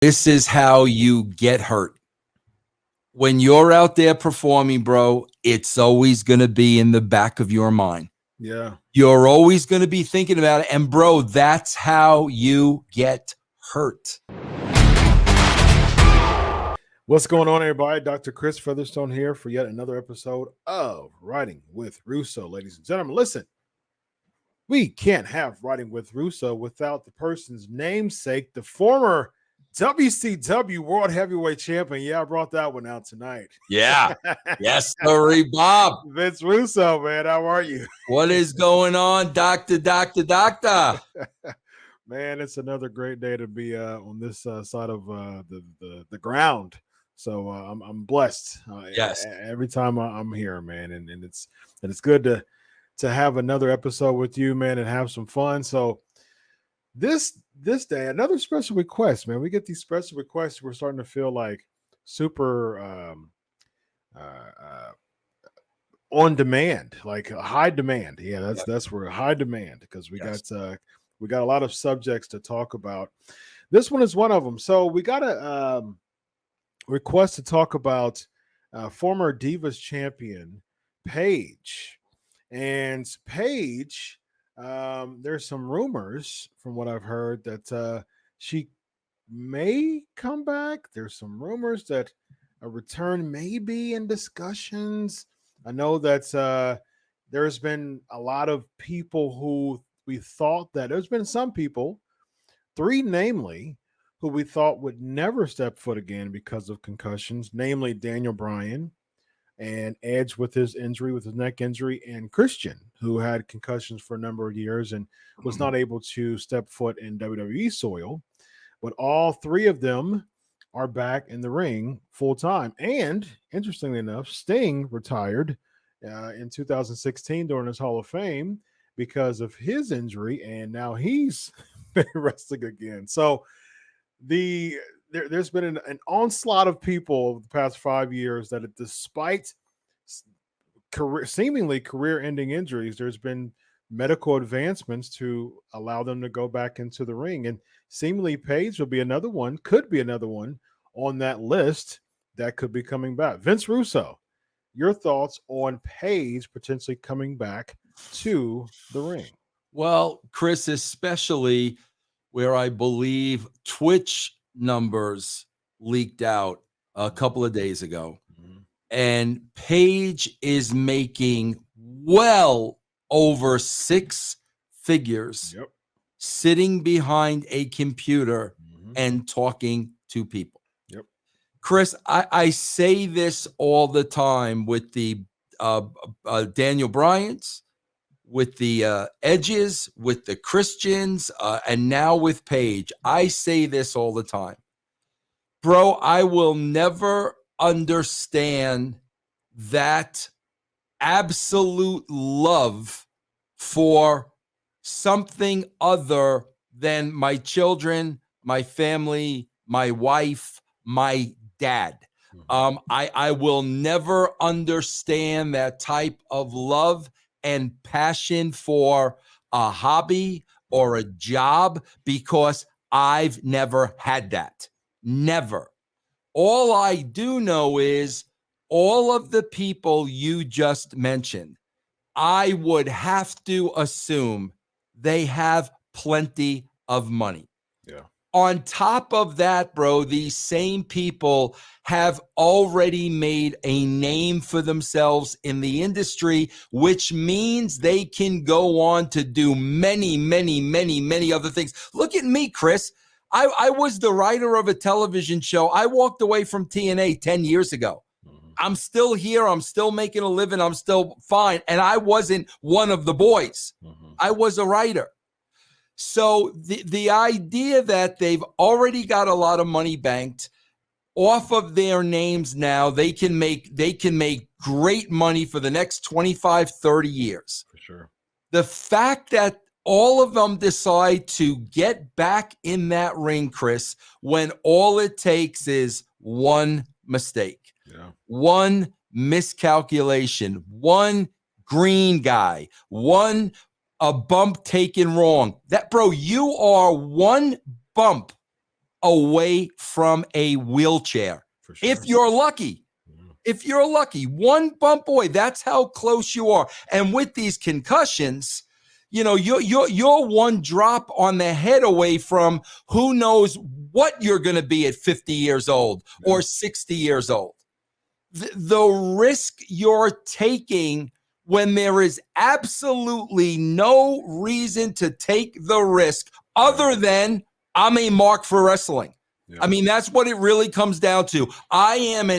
This is how you get hurt. When you're out there performing, bro, it's always going to be in the back of your mind. Yeah. You're always going to be thinking about it. And, bro, that's how you get hurt. What's going on, everybody? Dr. Chris Featherstone here for yet another episode of Writing with Russo. Ladies and gentlemen, listen, we can't have Writing with Russo without the person's namesake, the former WCW World Heavyweight Champion. Yeah, I brought that one out tonight. Yeah. Yes, sorry, Bob. Vince Russo, man, how are you? What is going on, doctor? Man, it's another great day to be on this side of the ground. So I'm blessed. Yes. Every time I'm here, man, and it's good to have another episode with you, man, and have some fun. So this day, another special request, man. We get these special requests. We're starting to feel like super on demand, like high demand. Yeah, that's where high demand, because we got a lot of subjects to talk about. This one is one of them. So we got a request to talk about former Divas champion Paige. And Paige, there's some rumors from what I've heard that she may come back. There's some rumors that a return may be in discussions. I know that there's been a lot of people who we thought that there's been some people, three namely, who we thought would never step foot again because of concussions, namely Daniel Bryan and Edge with his injury, with his neck injury, and Christian, who had concussions for a number of years and was not able to step foot in WWE soil. But all three of them are back in the ring full time. And interestingly enough, Sting retired in 2016 during his Hall of Fame because of his injury, and now he's been wrestling again. So there's been an onslaught of people over the past 5 years that, despite seemingly career-ending injuries, there's been medical advancements to allow them to go back into the ring. And seemingly Paige could be another one on that list that could be coming back. Vince Russo, your thoughts on Paige potentially coming back to the ring? Well, Chris, especially where I believe Twitch numbers leaked out a couple of days ago. Mm-hmm. And Paige is making well over six figures sitting behind a computer and talking to people. Yep. Chris, I say this all the time with the Daniel Bryans, with the Edges, with the Christians, and now with Paige. I say this all the time. Bro, I will never understand that absolute love for something other than my children, my family, my wife, my dad. I will never understand that type of love and passion for a hobby or a job, because I've never had that. Never. All I do know is all of the people you just mentioned, I would have to assume they have plenty of money. Yeah. On top of that, bro, these same people have already made a name for themselves in the industry, which means they can go on to do many, many, many, many other things. Look at me, Chris. I was the writer of a television show. I walked away from TNA 10 years ago. I'm still here. I'm still making a living. I'm still fine. And I wasn't one of the boys. I was a writer. So the idea that they've already got a lot of money banked off of their names now, they can make great money for the next 25, 30 years. For sure. The fact that all of them decide to get back in that ring, Chris, when all it takes is one mistake, one miscalculation, one green guy, a bump taken wrong. That, bro, you are one bump away from a wheelchair. For sure. If you're lucky. If you're lucky, one bump away, that's how close you are. And with these concussions, you know, you're one drop on the head away from who knows what you're going to be at 50 years old or 60 years old. The risk you're taking when there is absolutely no reason to take the risk other than I'm a mark for wrestling. I mean, that's what it really comes down to. I am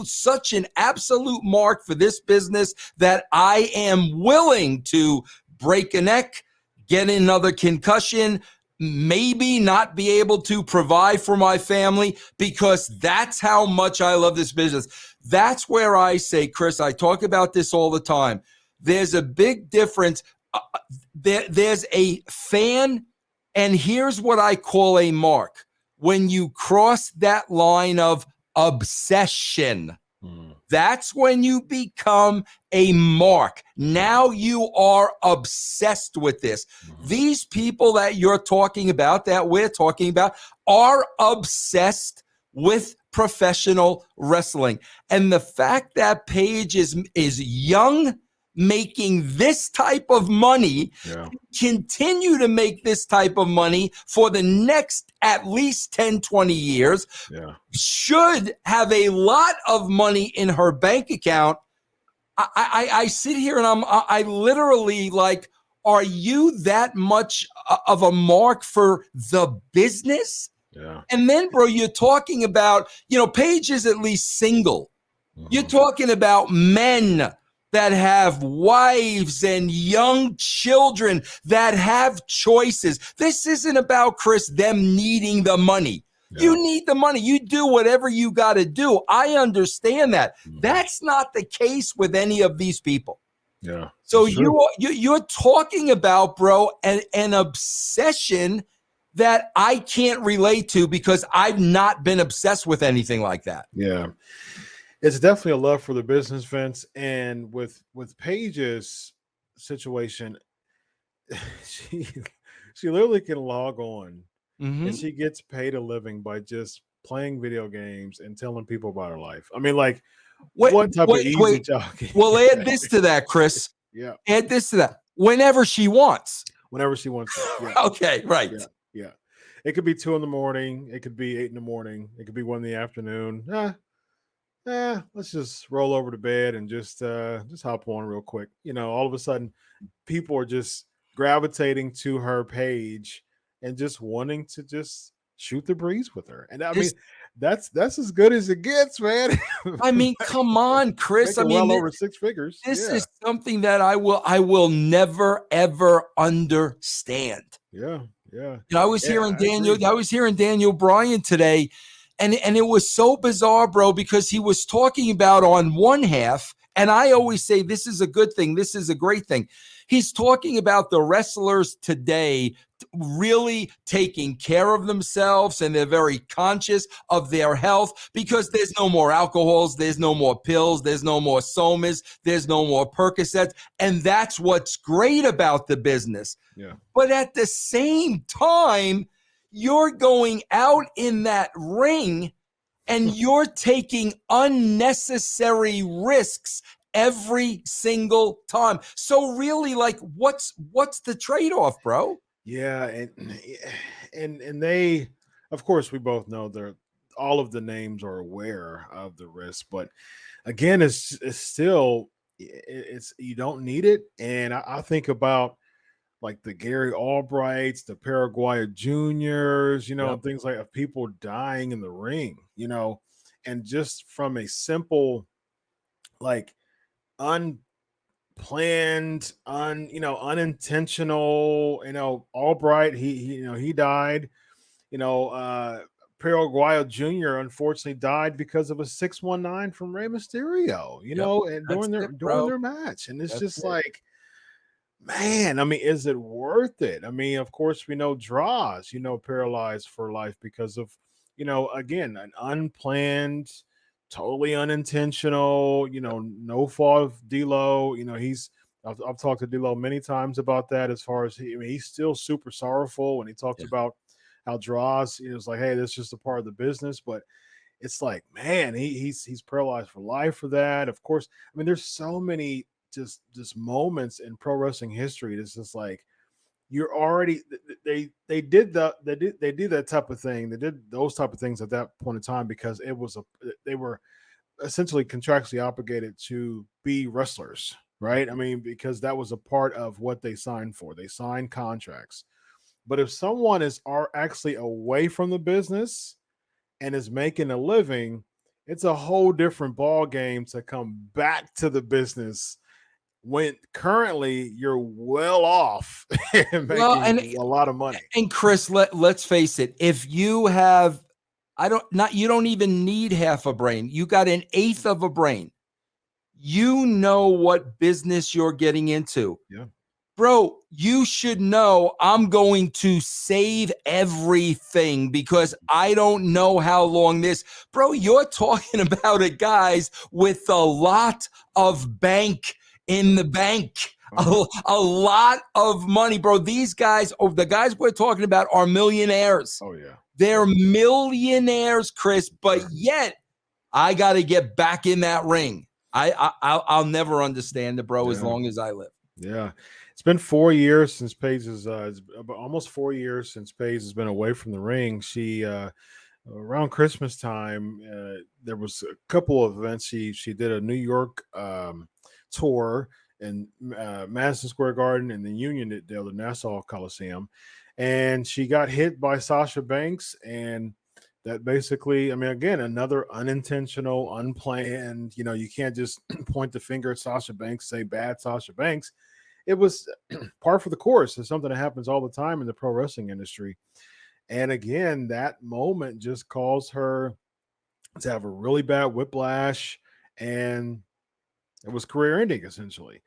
such an absolute mark for this business that I am willing to break a neck, get another concussion, maybe not be able to provide for my family, because that's how much I love this business. That's where I say, Chris, I talk about this all the time. There's a big difference. There's a fan, and here's what I call a mark. When you cross that line of obsession, that's when you become a mark. Now you are obsessed with this. These people that you're talking about, that we're talking about, are obsessed with professional wrestling. And the fact that Paige is young, making this type of money, continue to make this type of money for the next at least 10, 20 years, should have a lot of money in her bank account. I sit here and I literally like, are you that much of a mark for the business? And then, bro, you're talking about, you know, Paige is at least single. You're talking about men that have wives and young children that have choices. This isn't about, Chris, them needing the money. You need the money. You do whatever you got to do. I understand that. That's not the case with any of these people. So you're talking about, bro, an obsession that I can't relate to because I've not been obsessed with anything like that. It's definitely a love for the business, Vince. And with Paige's situation, she literally can log on and she gets paid a living by just playing video games and telling people about her life. I mean, like, what type of easy job? Well, add this to that, Chris. Add this to that. Whenever she wants. Whenever she wants. Okay, right. It could be 2 a.m. It could be 8 a.m. It could be 1 p.m. Let's just roll over to bed and just hop on real quick. You know, all of a sudden, people are just gravitating to her page and just wanting to just shoot the breeze with her. And I mean, that's as good as it gets, man. I mean, come on, Chris. I mean, well over 6 figures. This is something that I will never ever understand. You know, I was hearing Daniel Bryan today. And it was so bizarre, bro, because he was talking about on one half, and I always say this is a good thing. This is a great thing. He's talking about the wrestlers today really taking care of themselves, and they're very conscious of their health because there's no more alcohols, there's no more pills, there's no more somas, there's no more Percocets. And that's what's great about the business. But at the same time, you're going out in that ring and you're taking unnecessary risks every single time. So really, like, what's the trade-off, bro? And they, of course, we both know all of the names are aware of the risk, but again, it's still you don't need it. And I think about like the Gary Albrights, the Paraguay Juniors, you know, things like people dying in the ring, you know, and just from a simple, like unplanned, unintentional, Albright, he died, Paraguay Jr. unfortunately died because of a 619 from Rey Mysterio, and during their match. And it's just like, man, I mean, is it worth it? I mean, of course, we know Draws, paralyzed for life because of, again, an unplanned, totally unintentional, no fault of D'Lo. I've talked to D'Lo many times about that. As far as he's still super sorrowful when he talks about how draws, it was like, hey, this is just a part of the business. But it's like, man, he's paralyzed for life for that. Of course, I mean, there's so many just moments in pro wrestling history. It's just like you're already they did that type of thing. They did those type of things at that point in time because they were essentially contractually obligated to be wrestlers, right? I mean, because that was a part of what they signed for. They signed contracts. But if someone are actually away from the business and is making a living, it's a whole different ball game to come back to the business when currently you're well off and Well, making a lot of money. and Chris, let's face it. If you have, you don't even need half a brain. You got an eighth of a brain. You know what business you're getting into. Yeah. Bro, you should know I'm going to save everything because I don't know how long this. Bro, you're talking about a guys with a lot of bank in the bank. A lot of money, bro. These guys, the guys we're talking about are millionaires. Oh, yeah. They're millionaires, Chris, but yet I got to get back in that ring. I'll never understand it, bro, as long as I live. Yeah. It's been 4 years since Paige it's almost 4 years since Paige has been away from the ring. She around Christmas time, there was a couple of events. She did a New York tour in Madison Square Garden and the Uniondale, the Nassau Coliseum, and she got hit by Sasha Banks, and that basically, I mean, again, another unintentional, unplanned. You know, you can't just point the finger at Sasha Banks, say bad Sasha Banks. It was par for the course. It's something that happens all the time in the pro wrestling industry. And again, that moment just caused her to have a really bad whiplash, and it was career ending essentially.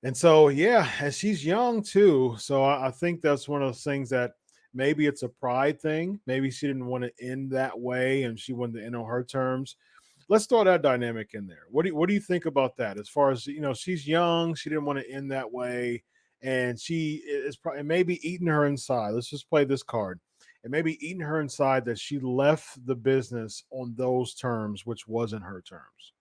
And so, yeah, and she's young too. So I think that's one of those things that maybe it's a pride thing. Maybe she didn't want to end that way and she wanted to end on her terms. Let's throw that dynamic in there. What do you think about that? As far as, you know, she's young, she didn't want to end that way, and she is probably maybe eating her inside. Let's just play this card. It may be eating her inside that she left the business on those terms, which wasn't her terms.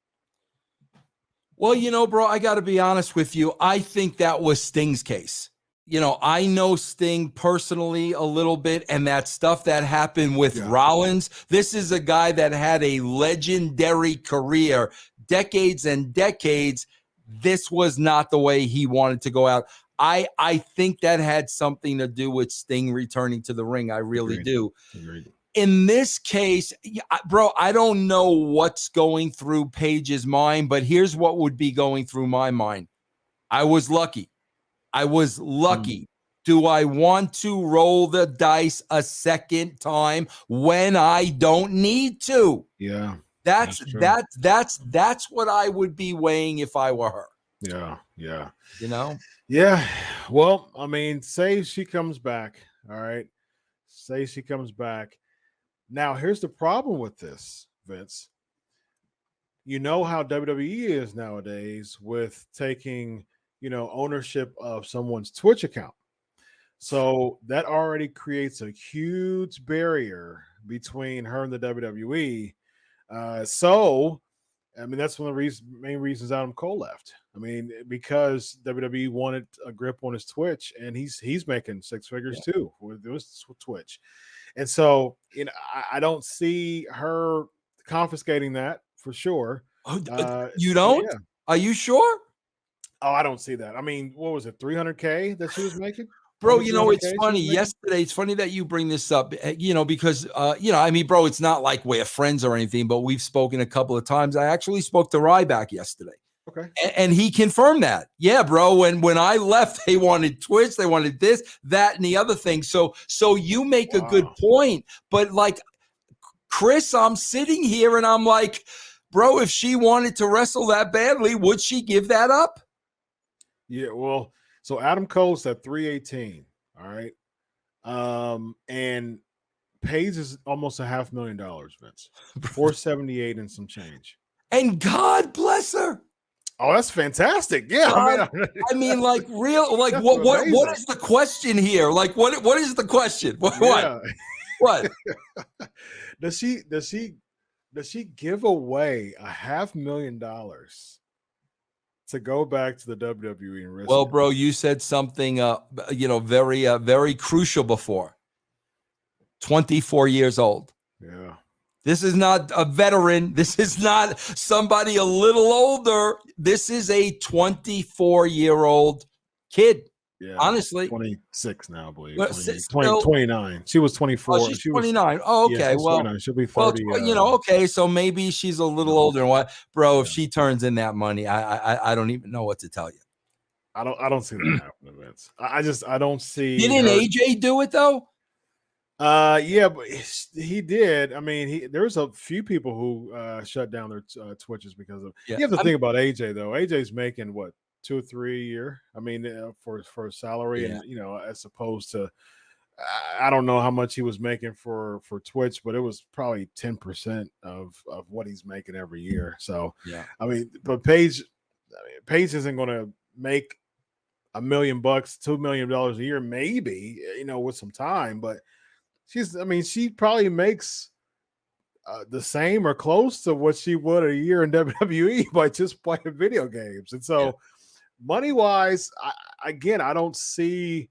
Well, you know, bro, I got to be honest with you. I think that was Sting's case. You know, I know Sting personally a little bit, and that stuff that happened with Rollins. This is a guy that had a legendary career, decades and decades. This was not the way he wanted to go out. I think that had something to do with Sting returning to the ring. I really do. Agreed. In this case, bro, I don't know what's going through Paige's mind, but here's what would be going through my mind. I was lucky. Do I want to roll the dice a second time when I don't need to? Yeah. That's what I would be weighing if I were her. Yeah. You know? Yeah. Well, I mean, say she comes back. All right. Say she comes back. Now, here's the problem with this, Vince. You know how WWE is nowadays with taking, you know, ownership of someone's Twitch account. So that already creates a huge barrier between her and the WWE. So, I mean, that's one of the main reasons Adam Cole left. I mean, because WWE wanted a grip on his Twitch, and he's making six figures too with Twitch. And so, you know, I don't see her confiscating that for sure. You don't? Yeah. Are you sure? Oh, I don't see that. I mean, what was it, 300K that she was making? Bro, you know, it's funny. Yesterday, it's funny that you bring this up, you know, because, you know, I mean, bro, it's not like we're friends or anything, but we've spoken a couple of times. I actually spoke to Ryback yesterday. Okay. And he confirmed that. Yeah, bro. When I left, they wanted Twitch, they wanted this, that, and the other thing. So you make a good point. But like, Chris, I'm sitting here and I'm like, bro, if she wanted to wrestle that badly, would she give that up? Yeah, well, so Adam Cole's at 318. All right. And Paige is almost $500,000, Vince. 478 and some change. And God bless her. Oh, that's fantastic. Yeah, I mean, like real, like that's what amazing. is the question here? Like what is the question? What? Yeah. What? Does she give away $500,000 to go back to the WWE and risk Well, it? bro, you said something, very crucial before. 24 years old. Yeah. This is not a veteran. This is not somebody a little older. This is a 24-year-old kid. Yeah. Honestly, 26 now, I believe. well, 29. She was 24. she's She was 29. Oh, Yeah, okay. she's Well, 29. She'll be 30. okay. So maybe she's a little older. And what, bro? If she turns in that money, I don't even know what to tell you. I don't see that happening, Vince. I don't see. Didn't AJ do it though? Yeah, but he did. I mean, there's a few people who shut down their Twitches because of. Yeah. You have to think about AJ though. AJ's making what 2 or 3 a year. I mean, for salary, Yeah. and as opposed to, I don't know how much he was making for Twitch, but it was probably 10% of what he's making every year. So Yeah. I mean, but Paige isn't going to make $1 million, $2 million a year, maybe, with some time, but she probably makes the same or close to what she would a year in WWE by just playing video games. And so, money wise, I don't see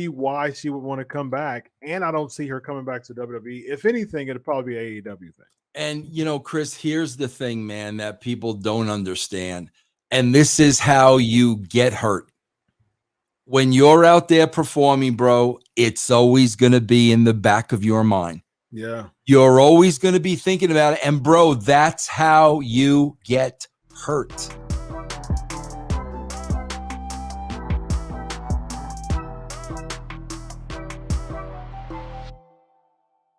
why she would want to come back, and I don't see her coming back to WWE. If anything, it'd probably be an AEW thing. And Chris, here's the thing, man, that people don't understand, and this is how you get hurt. When you're out there performing, bro, it's always going to be in the back of your mind. Yeah. You're always going to be thinking about it. And bro, that's how you get hurt.